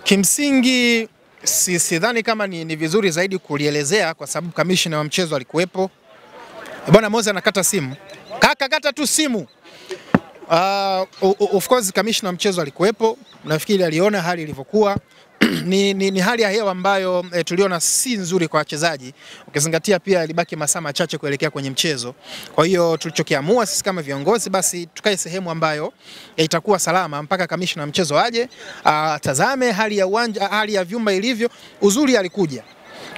Kimsingi sidhani kama ni vizuri zaidi kulielezea kwa sababu kamishna wa mchezo alikuwepo. Bwana Moze anakata simu. Kata tu simu. Of course kamishna wa mchezo alikuwepo. Nafikiri aliona hali ilivyokuwa. Ni hali ya hewa ambayo tuliona si nzuri kwa wachezaji. Ukizingatia pia ilibaki masaa machache kuelekea kwenye mchezo. Kwa hiyo tulichokiamua sisi kama viongozi basi tukae sehemu ambayo itakuwa salama mpaka kamishna wa mchezo aje, tazame hali ya uwanja, hali ya vyumba ilivyo. Uzuri alikuja.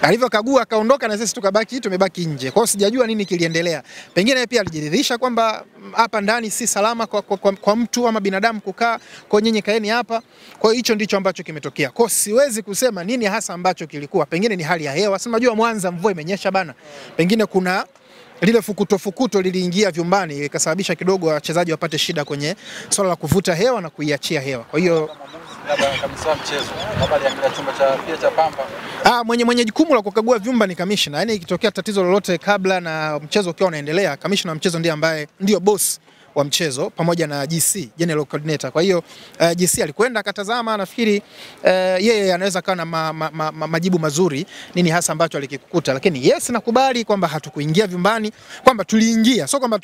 Alivyokagua akaondoka na sisi tumebaki nje. Kwa hiyo sijajua nini kiliendelea. Pengine pia alijiridhisha kwamba hapa ndani si salama kwa mtu ama binadamu kukaa, kwa nyinyi kaeni hapa. Kwa hiyo hicho ndicho ambacho kimetokea. Kwa hiyo siwezi kusema nini hasa ambacho kilikuwa. Pengine ni hali ya hewa. Si unajua Mwanza mvua imenyesha bana. Pengine kuna lile fukuto liliingia vyumbani ikasababisha kidogo wachezaji wapate shida kwenye swala la kuvuta hewa na kuiachia hewa. Kwa hiyo kabisa mchezo habari ya kila chumba cha Pamba. Mwenye jukumu la kukagua vyumba ni kamishna. Yaani ikitokea tatizo lolote kabla na mchezo ukiwa unaendelea, kamishna wa mchezo ndiye ambaye ndio boss wa mchezo pamoja na GC, General Coordinator. Kwa hiyo GC alikwenda akatazama, nafikiri yeye anaweza kuwa na majibu mazuri nini hasa ambacho alikikuta. Lakini yes, nakubali kwamba hatukuingia vyumbani, kwamba tuliingia, sio kwamba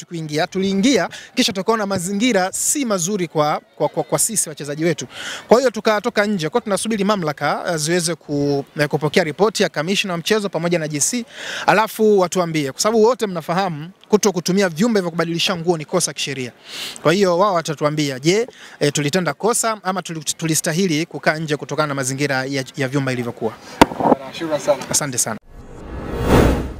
tuliingia kisha tukaona mazingira si mazuri kwa sisi wachezaji wetu. Kwa hiyo tukatoka nje. Kwa tunasubiri mamlaka ziweze kupokea ripoti ya kamishna wa mchezo pamoja na GC, alafu watuambie, kwa sababu wote mnafahamu kutumia vyumba vya kubadilisha nguo ni kosa kisheria. Kwa hiyo wao watatuambia, je, tulitenda kosa ama tulistahili kukaa nje kutokana na mazingira ya vyumba ilivyokuwa. Nashukuru sana. Asante sana.